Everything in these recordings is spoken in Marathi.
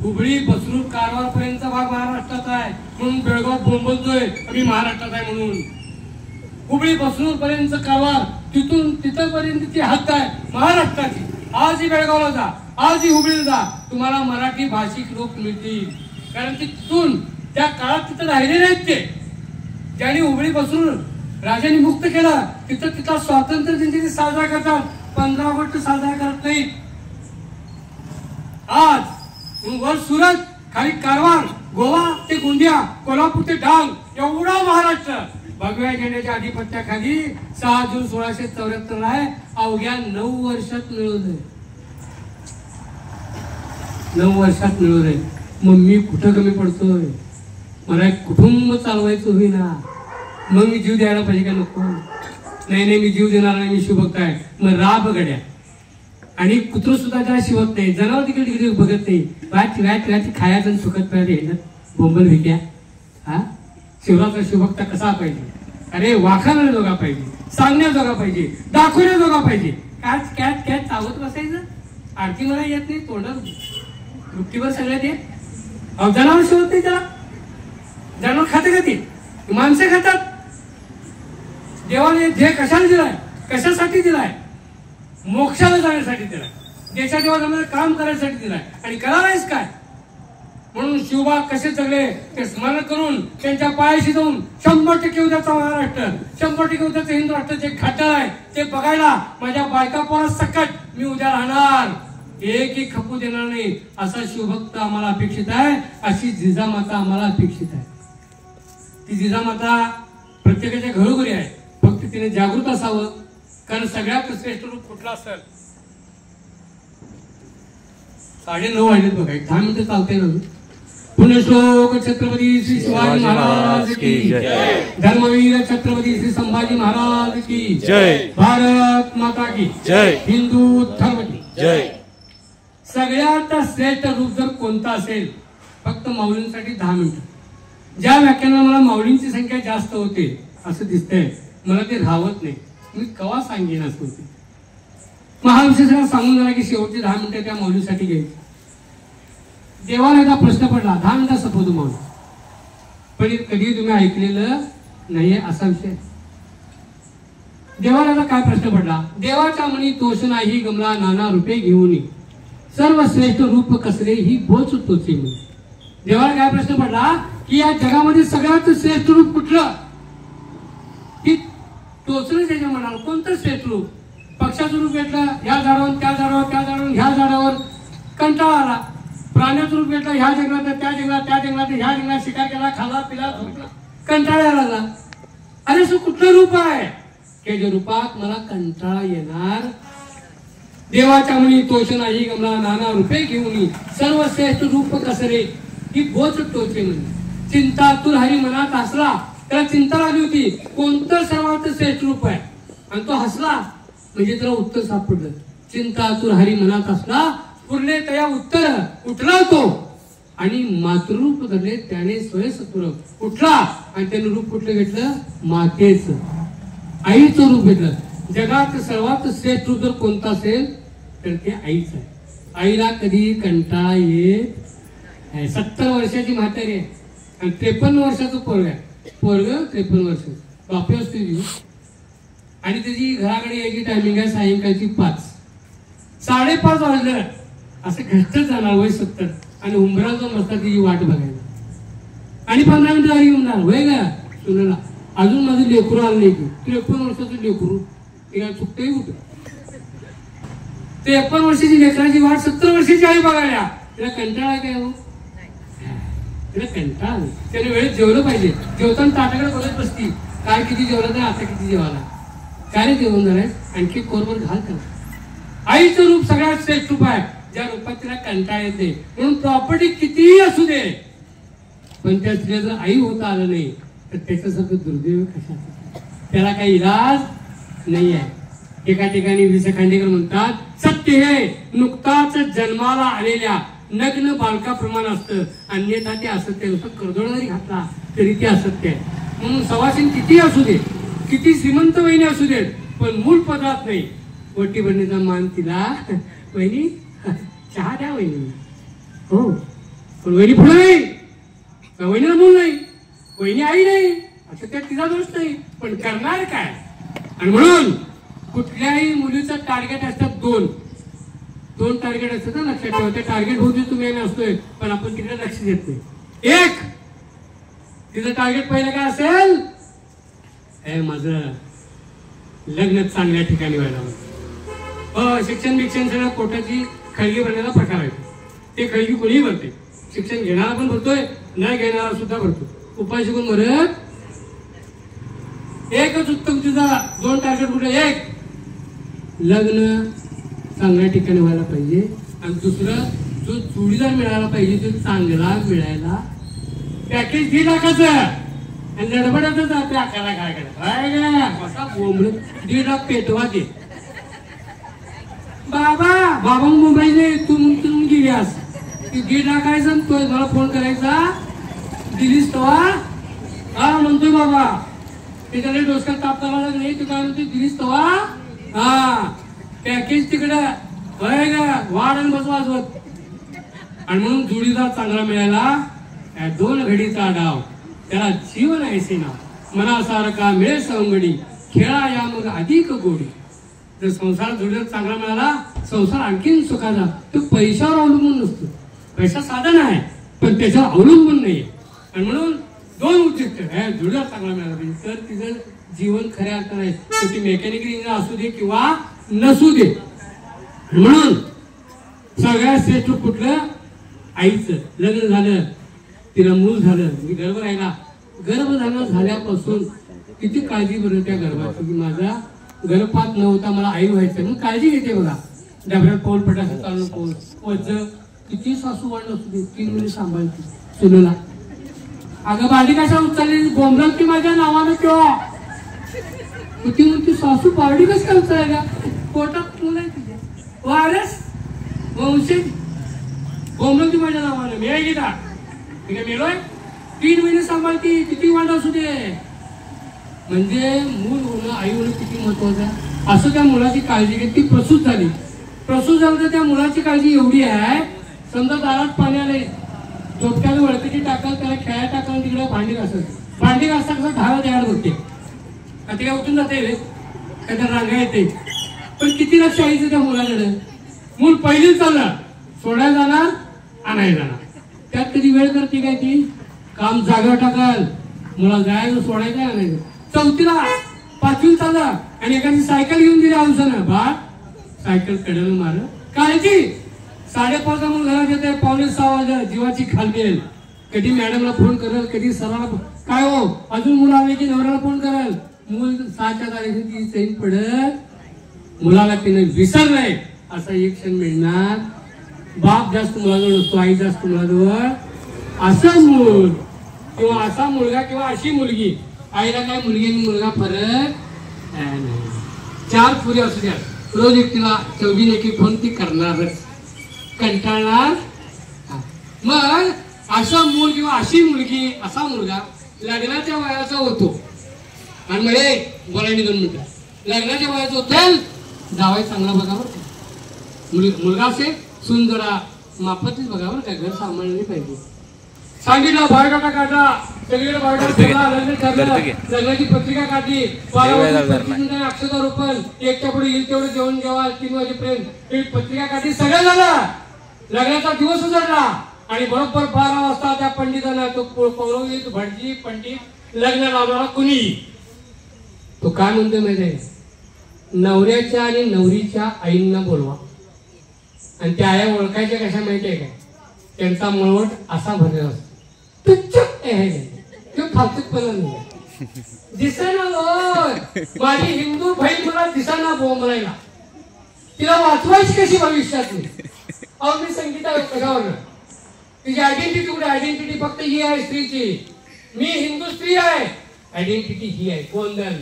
हुबळी बसरूर कारवार पर्यंतचा भाग महाराष्ट्रात आहे म्हणून बेळगाव बोंबलतोय आम्ही महाराष्ट्रात आहे म्हणून. हुबळी बसरूर पर्यंत कारवार तिथून तिथपर्यंतची हद्द आहे महाराष्ट्राची. आजही बेळगावला जा, आजही हुबळीला जा, तुम्हाला मराठी भाषिक लोक मिळतील. कारण ते तिथून त्या काळात तिथं राहिलेले आहेत. ते ज्यांनी हुबळी बसरूर राजांनी मुक्त केला तिथं तिथला स्वातंत्र्य दिन साजरा करतात. 15 ऑगस्ट साजरा करत नाहीत. आज वर सुरत, खाली कारवार, गोवा ते गोंदिया, कोल्हापूर ते डांग एवढा महाराष्ट्र भगव्या झेंड्याच्या आधिपत्याखाली 6 जून 1674 आहे. अवघ्या 9 वर्षात मिळवलंय. 9 वर्षात मिळवलंय. मग मी कुठं कमी पडतोय? मला एक कुटुंब चालवायचं होईना, मग मी जीव द्यायला पाहिजे का नको? नाही, मी जीव देणार नाही, मी शिवभक्त आहे. मग राब गड्या. आणि कुत्र सुद्धा त्याला शिवत नाही, जनावर तिकडे तिकडे बघत नाही. वाट खायचं आणि सुखत पाहिजे बोंबल भेट्या. हा शिवराचा शिवभक्त कसा पाहिजे? अरे वाखाणा जोगा पाहिजे, सांगण्या जोगा पाहिजे, दाखवण्या जोगा पाहिजे. कॅच कॅट कॅट चावत बसायचं. आरती मला येत नाही, तोंडात मृत्यूवर सगळ्यात येत. जनावर शिवत नाही त्याला. जनावर खाते का ते? माणसं खातात. देवाने जे कशाला दिलाय, कशासाठी दिलाय? मोक्षाला जाण्यासाठी दिलाय, देशाच्या काम करायसाठी दिलाय. आणि करायलाच काय? म्हणून शिवबा कसे जगले ते स्मरण करून त्यांच्या पायाशी जाऊन 100% उद्याचा महाराष्ट्र, 100% उद्याचं हिंदू राष्ट्र जे घाटळ आहे ते बघायला माझ्या बायका पोरात सकट मी उद्या राहणार. एकही खपू देणार नाही असा शिवभक्त आम्हाला अपेक्षित आहे. अशी जिजामाता आम्हाला अपेक्षित आहे. ती जिजामाता प्रत्येकाच्या घरोघरी आहे. फक्त तिने जागृत असावं. कारण सगळ्यात श्रेष्ठ रूप कुठला असेल? 9:30 वाजलेत बघा, 10 मिनिटं चालते ना. पुण्यश्लोक छत्रपती श्री शिवाजी महाराज की जय. धर्मवीर छत्रपती श्री संभाजी महाराज की जय. भारत माता की जय. हिंदू धर्म की जय. सगळ्यात श्रेष्ठ रूप जर कोणता असेल, फक्त माऊलींसाठी 10 मिनिटं. ज्या व्याख्यानाला मला माऊलींची संख्या जास्त होते असं दिसतंय, मला ते राहत नाही. मी कवा सांगेन असं होते. महाविशेषाला सांगून झाला की शेवटचे 10 मिनिटं त्या माऊलीसाठी घ्यायची. देवाला एकदा प्रश्न पडला, 10 मिनिटं सपोज माऊली, पण कधी तुम्ही ऐकलेलं नाहीये असा विषय. देवाला काय प्रश्न पडला? देवाच्या मनी तोष नाही गमला नाना रूपे घेऊन, सर्व श्रेष्ठ रूप कसले ही बोच तोचे म्हणे. देवाला काय प्रश्न पडला की या जगामध्ये सगळ्यात श्रेष्ठ रूप कुठलं? की टोचलं त्याच्या मनाला. कोणतं श्रेष्ठ रूप? पक्षाचं रूप घेतलं, ह्या झाडावर त्या झाडावर, त्या झाडावर ह्या झाडावर, कंटाळा आला. प्राण्याचं रूप घेतलं, ह्या जंगलात त्या जंगलात, त्या जंगलात ह्या जंगलात, शिकार केला, खाला पिला, झोपला, कंटाळा लागला. अरे असं कुठलं रूप आहे की जे रूपात मला कंटाळा येणार? देवाच्या मनी तोष नाही गमला नाना रूपे घेऊन, सर्व श्रेष्ठ रूप कसरे ही बोच टोचे म्हणे. चिंतातुर हरी मनात हसला. त्याला चिंता लागली होती कोणतं सर्वात श्रेष्ठ रूप आहे, आणि तो हसला म्हणजे त्याला उत्तर सापडलं. चिंतातुर हरी मनात हसला, पुरले तया उत्तर उठला तो, आणि मातृरूप धरले त्याने स्वयंसत्वर उठला. आणि त्याने रूप कुठलं घेतलं? मातेचं, आईचं रूप घेतलं. जगात सर्वात श्रेष्ठ रूप जर कोणतं असेल तर ते आईच आहे. आईला कधी कंटाळा येत. 70 वर्षाची म्हातारी आहे आणि 53 वर्षाचं पोरग आहे. पोरग 53 वर्ष, बापे असते ती. आणि त्याची घराकडे यायची टायमिंग आहे सायंकाळची 5. 5:30 वाजलं असं घट्ट जाणार वय 70. आणि उंबरा जाऊन बसतात तिची वाट बघायला. आणि 15 मिनिटं आली म्हणणार वय का सुनेला, अजून माझं लेकरू आलं नाही की. 53 वर्षाचं लेकरू चुकतंय कुठं? 53 वर्षाची लेकराची वाट 70 वर्षाची आई बघायला. तिला कंटाळा काय हो? तिला कंटाळा नाही. त्याने वेळेत जेवलं पाहिजे. जेवताना ताटाकडे बघत बसती, काय किती जेवलं तर आता किती जेवायला, काय जेवण झालंय, आणखी कोरभर घाल त्याला. आईचं रूप सगळ्यात श्रेष्ठ रूप आहे, ज्या रूपात तिला कंटाळा येते. म्हणून प्रॉपर्टी कितीही असू दे, पण त्या स्त्रीला जर आई होता आलं नाही तर त्याच्यासारखं दुर्दैव कशाचं? त्याला काही इलाज नाही आहे. एका ठिकाणी वि. स. खांडेकर म्हणतात, सत्य हे नुकताच जन्माला आलेल्या नग्न बालकाप्रमाणे असतं, अन्यथा ते असत्य. नुसतं कर्दोळ जरी घातला तरी ते असत्य आहे. म्हणून सवासीन किती असू दे, किती श्रीमंत वहिनी असू देत, पण मूळ पदार्थ नाही. वटी भरणीचा मान तिला, वहिनी चहा द्या वहिनी, हो पण वहिनी पुढे नाही, वहिनीला मूल नाही, वहिनी आई नाही, आता त्यात तिचा दोष नाही, पण करणार काय? आणि म्हणून कुठल्याही मुलीचं टार्गेट असतात दोन टार्गेट असतात ना, लक्षात ठेवा. ते टार्गेट होते तुम्ही असतोय, पण आपण तिकडे लक्ष देत नाही. एक, तिचं टार्गेट पहिलं काय असेल, हे माझं लग्न चांगल्या ठिकाणी व्हायला. शिक्षण सगळं पोटाची खळगी भरण्याचा प्रकार आहे. ते खळगी कोणीही भरते, शिक्षण घेणारा पण भरतोय, न घेणारा सुद्धा भरतो. उपाय शिकून भरत एकच उत्तम तिचा. दोन टार्गेट कुठे, एक लग्न चांगल्या ठिकाणी व्हायला पाहिजे, आणि दुसरं जो जोडीदार मिळायला पाहिजे तो चांगला मिळायला. पॅकेज 1.5 लाखाचं आणि लडबडतच जाते. आकाला काय करायचं, कसा बोंबल 1.5 लाख पेटवा ते. बाबा मुंबईने तू गेलीस, 1.5 लाख आहे सांगतोय, मला फोन करायचा, दिलीस तवा हा म्हणतोय बाबा. त्याच्याकडे डोसक्यात ताप करायला नाही, तू काय म्हणतोय, दिलीस तवा हा पॅकेज तिकडं वाढ आणि बस वाजवत. आणि म्हणून जोडीदार चांगला मिळायला 2 घडीचा डाव, त्याला जीवन ऐसे नाव, मनासारखा मिळे सवंगडी, खेळा या मग अधिक गोडी. जर संसार जोडीदार चांगला मिळाला, संसार आणखीन सुखाचा. तो पैशावर अवलंबून नसतो, पैसा साधन आहे पण त्याच्यावर अवलंबून नाही. आणि म्हणून 2 उद्दिष्ट, जोडीदार चांगला मिळाला पाहिजे, तर तिचं जीवन खऱ्या अर्थाने आहे. तर ती मेकॅनिकल इंजिनियर असू दे किंवा नसू दे. म्हणून सगळ्यात श्रेष्ठ कुठलं, आईचं. लग्न झालं, तिला मूल झालं, मी गर्भ राहिला, गर्भधारण झाल्यापासून किती काळजी बरं त्या गर्भाची, की माझा गर्भपात नव्हता, मला आई व्हायचं, मग काळजी घेते बघा. डबऱ्यात पाऊल पटायचं चालू पाऊल वज, किती सासू वाढ असू दे, 3 महिने सांभाळते सुनेला. अगं भांडी कशा उचलली, बोंबलत की माझ्या नावानं किंवा ती म्हणते, सासू पावडी कशी काय उचलायला, पोटात मुलं आहे तिथे, वारस वंशज, बोंबलत की माझ्या नावानं. मी आहे गीता, मी काय मेलोय, 3 महिने सांभाळती, किती वाढ असू दे. म्हणजे मूल होणं, आई होणं किती महत्वाचं आहे. असं त्या मुलाची काळजी घेत. ती प्रसूत झाली तर त्या मुलाची काळजी एवढी आहे, समजा दारात पाणी आले, झोपट्याला वळतीची टाकाल, त्याला खेळायला टाकाल, तिकडे भांडी घासता कसं 10 द्यायला बघते, आता काय उठून जाते काय, तर रांगा येते. पण किती लक्ष आईचं त्या मुलाकडे. मूल पहिलीच चालणार, सोडायला जाणार, आणायला जाणार, त्यात कधी वेळ करते काय, ती काम जागा टाकाल, मुला जायचं, सोडायचं, आणायचं. 4थीला 5वीला चालला आणि एखादी सायकल घेऊन दिली औषधानं, बा सायकल कडेल मार, काळजी. 5:30 म्हणून घरात येते, 5:45 वाजता जीवाची खालमेल. कधी मॅडमला फोन करेल, कधी सराला, काय हो अजून मुलं आले की नवऱ्याला फोन करेल. मूल 6च्या तारखेची चैन पडत, मुलाला तिने विसरलंय असा एक क्षण मिळणार. बाप जास्त मुलाजवळ नसतो, आई जास्त मुलाजवळ. असं मूल किंवा असा मुलगा किंवा अशी मुलगी, आईला काय मुलगी आणि मुलगा फरक नाही. 4 पुरी असू द्या, रोज एकटीला 24 फोन ती करणारच, कंटाळणार. मग असं मूल किंवा अशी मुलगी, असा मुलगा लग्नाच्या वयाचा होतो. आणि म्हणजे बोलायला 2 मिनिटं, लग्नाच्या वयाचा होतं, जावाय चांगला बघावर, मुलगा असेल सुंदरा माफतच बघावर, काय घर सांभाळली पाहिजे. सांगितलं बायोडाटा काढला, सगळीकडे बायोडाटा, लग्नाची पत्रिका काढली, अक्षतारोपण, एकच्या पुढे येईल तेवढं जेवण जेव्हा 3 वाजेपर्यंत पत्रिका काढली, सगळं झालं. लग्नाचा दिवस उजडला आणि बरोबर 12 वाजता त्या पंडितांना, तो पौरोहित भटजी पंडित लग्न लावणारा कुणी, तो काय म्हणतो माहिती आहे, नवऱ्याच्या आणि नवरीच्या आईंना बोलवा. आणि त्या आया ओळखायच्या कशा माहिती आहे का, त्यांचा मळवट असा भरलेला असतो, फालतूपणा नाही दिसाना. माझी हिंदू बहीण मला दिसाना बोंबलायला, तिला वाचवायची कशी भविष्यात. अहो मी संगीता कशावर, तिची आयडेंटिटी कुठे, आयडेंटिटी फक्त ही आहे स्त्रीची, मी हिंदू स्त्री आहे, आयडेंटिटी ही आहे. गोंधन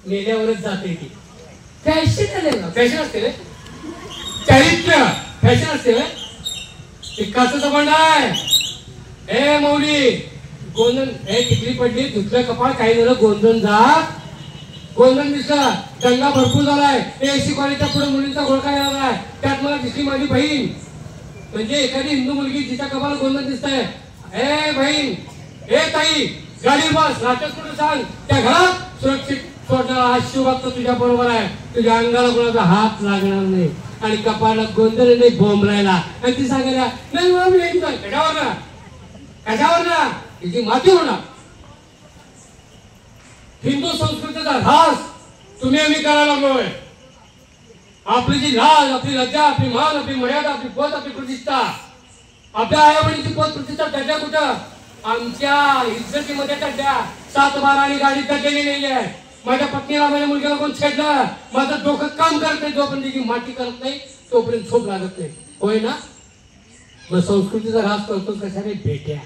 मेल्यावरच जाते ती. फॅशन असते, चारित्र्य फॅशन असते. कसं संबंध आहे, हे मौली गोंधन, हे टिकली पडली, धुतलं कपाळ, काही झालं गोंधन जात, गोंधन दिसला, दंगा भरपूर झालाय, एसी कॉलेजच्या पुढे मुलींचा घोळका झालाय, त्यात मला दिसली माझी बहीण. म्हणजे एखादी हिंदू मुलगी जिच्या कपाला गोंधळ दिसतंय, ए बहीण, ए ताई, गाडी बस, रात्रच कुठे सांग, त्या घरात सुरक्षित सोडणारा हा शिवभक्त तुझ्या बरोबर आहे. तुझ्या अंगाला कोणाचा हात लागणार नाही आणि कपाळाला गोंधळ नाही बोंबलायला. आणि ती सांगायला नाही मी येतोय कशावर ना तिची माती होणार. हिंदू संस्कृतीचा ऱ्हास तुम्ही आम्ही करायला लागलोय. आपली जी लाज, आपली लज्जा, आपली मान, आपली मर्यादा, आपली पद, आपली प्रतिष्ठा, आपल्या आईवडिलांची पद प्रतिष्ठा दड्या कुठं? आमच्या इज्जतीमध्ये दड्या. 7-12 आणि गाडी दड्याली नाहीये. माझ्या पत्नीला, माझ्या मुलग्याला कोण छेडलं, माझं डोकं काम करत नाही जोपर्यंत की माती करत नाही तोपर्यंत झोप लागत नाही. होय ना? मग संस्कृतीचा ऱ्हास करतो कशाने? भेट्या.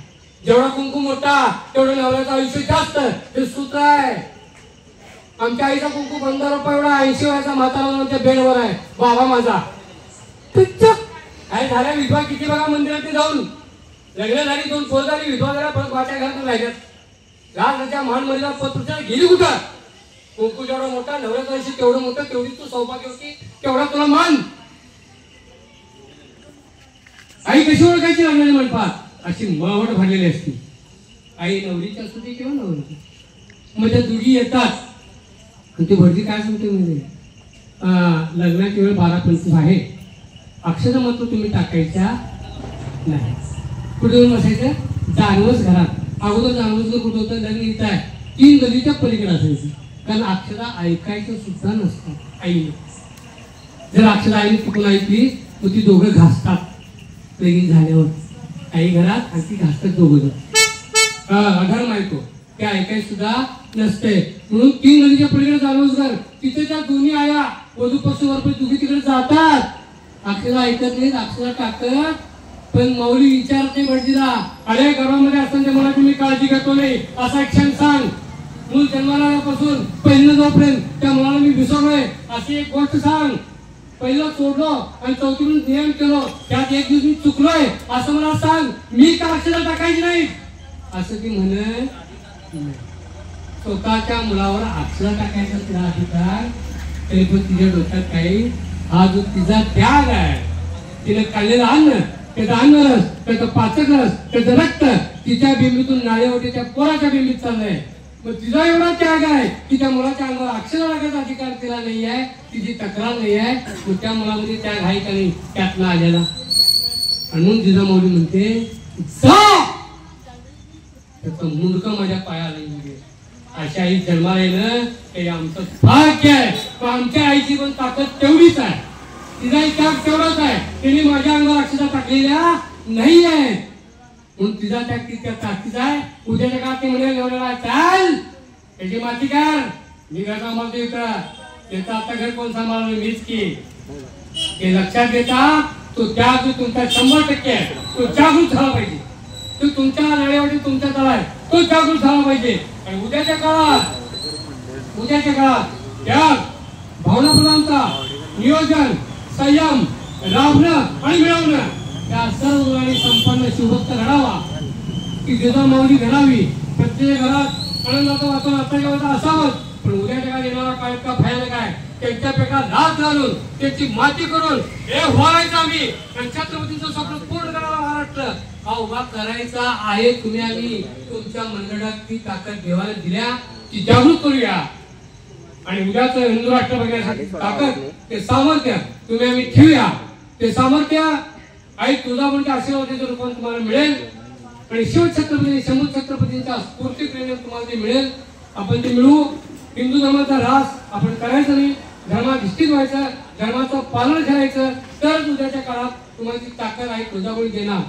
जेवढा कुंकू मोठा तेवढं नवऱ्याचं आयुष्य जास्त. हे सूत्र आहे. आमच्या आईचा कुंकू 15 रुपये एवढा 80 वयाचा म्हातारा बेडवर आहे. बाबा माझा काय झाल्या विधवा किती बघा मंदिरात जाऊन. लग्न झाली, 2 पोर झाली, विधवा झाल्या, परत वाट्या घरात राहिल्यात. राजाच्या महान मर्यादा पत्र गेली कुठं? कुंकू जेवढा मोठा नवऱ्याचं आयुष्य तेवढं मोठं, तेवढी तू सौभाग्य होती, तेवढा तुला मान. आई कशी ओळखायची लग्नाने म्हणतात? अशी मळवट भरलेली असती. आई नवरीची असू दे किंवा नवरीची. मग त्या दुगी येतात आणि ती भटजी काय सांगते म्हणजे लग्नाची वेळ 12:25 आहे. अक्षर मात्र तुम्ही टाकायच्या नाही. कुठे येऊन बसायचं? जानवस घरात. अगोदर जानवस जर कुठं होतं लग्न इथं आहे 3 गलीच्या पलीकडे असायचं. कारण अक्षरा ऐकायचं सुद्धा नसतं आईने. जर अक्षरा आईने चुकून ऐकली तर ती दोघं घासतात लगीन झाल्यावर. आई घरात आणि ती घासतात दोघं. अधर्म ऐकतो ते ऐकायचं सुद्धा नसते. म्हणून 3 गलीच्या पलीकडे जानवस घर. तिथे त्या दोन्ही आया वधूपासून वरपे दोघी तिकडे जातात. अक्षरा ऐकत नाहीत, अक्षरा टाकत. पण मौली विचारते भटजीला, अरे घरामध्ये असताना मला तुम्ही काळजी घेतो नाही असा एक क्षण सांग. मूल जन्माला आल्यापासून पहिलं जोपर्यंत त्या मुलाला मी विसरलोय अशी एक गोष्ट सांग. पहिलं सोडलो आणि चौथीतून नियम केलो, त्यात एक दिवस मी चुकलोय असं मला सांग. मी का अक्षरा टाकायची नाही असं ती म्हणे. स्वतःच्या मुलावर अक्षरा टाकायचा तिला अधिकार, तरी पण तिच्या डोक्यात काही हा जो तिचा त्याग आहे, तिने काढलेलं अन्न, त्याचा अन्नरस, त्याचं पाचक रस, त्याचं रक्त तिच्या बिंबीतून नाळेवरती त्या पोराच्या बिंबीत चाललंय. मग तिचा एवढा त्याग आहे की त्या मुलाच्या अंगावर अक्षर टाकायचा अधिकार तिला नाही आहे, तिची तक्रार नाही आहे. मग त्या मुलामध्ये त्याग आहे का नाही त्यातला आलेला. म्हणून जिजामाऊली म्हणते जा त्याचं मुंडकं माझ्या पायाला येऊ दे. अशा आई जन्माला येणं हे आमचं भाग्य आहे. पण आमच्या आईची पण ताकद तेवढीच आहे, तिचाही त्याग तेवढाच आहे. तिने माझ्या अंगावर अक्षरा टाकलेल्या नाही आहे म्हणून तिचा त्याग तितक्या ताकदीचा आहे. उद्याच्या काळात ते म्हणे एवढ्याला चाल त्याची माती कर, मी घर सांभाळतो इथं. त्याचं आता घर कोण सांभाळलं? मीच की. हे लक्षात घेता तो त्याग तुमचा 100% आहे. तो जागृत झाला पाहिजे. तो तुमच्या लढ्यावरती तुमच्या तळा आहे, तो जागृत झाला पाहिजे. आणि उद्याच्या काळात त्याग, भावनाप्रधानता, नियोजन, संयम, राबणं आणि मिळवणं या सर्व गुणांनी संपन्न शिवभक्त घडावा की जिजामाऊली घडावी. प्रत्येक घरात आनंदाचं वातावरण आताच्या वेळेला असावं. पण उद्याच्या काळात येणारा काळ इतका भयानक आहे, त्यांच्यापेक्षा लाच घालून त्यांची माती करून हे व्हायचं आम्ही आणि छत्रपतींचं स्वप्न पूर्ण करायला महाराष्ट्र हा उभा करायचा आहे. तुम्ही आम्ही तुमच्या मंडळात ती ताकद देवाला दिल्या, ती जागृत करूया. आणि उद्याचं हिंदू राष्ट्र बघण्यासाठी ताकद, ते सामर्थ्य तुम्ही आम्ही ठेवूया. ते सामर्थ्य आई तुळजाभवानीच्या आशीर्वादाच्या रूपात तुम्हाला मिळेल आणि शिवछत्रपती शंभू छत्रपतींच्या स्फूर्ती प्रेरणेने तुम्हाला ते मिळेल. आपण ते मिळवू. हिंदू धर्माचा ऱ्हास आपण करायचा नाही, धर्माधिष्ठित व्हायचं, धर्माचं पालन करायचं. तर उद्याच्या काळात तुम्हाला ती ताकद आई तुळजाभवानी देणार.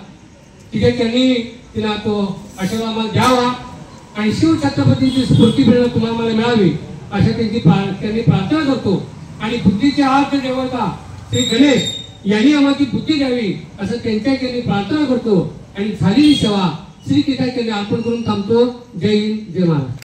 ठीक आहे, त्यांनी तिला तो आशीर्वाद मला द्यावा आणि शिवछत्रपतींची स्फूर्ती प्रेरणा तुम्हाला मला मिळावी अशा त्यांनी प्रार्थना करतो. आणि बुद्धीची आद्य देवता श्री गणेश यांनी आम्हाला ती बुद्धी द्यावी असं त्यांच्या प्रार्थना करतो. आणि झालेली सेवा श्री तिथे अर्पण करून थांबतो. जय हिंद, जय महाराष्ट्र.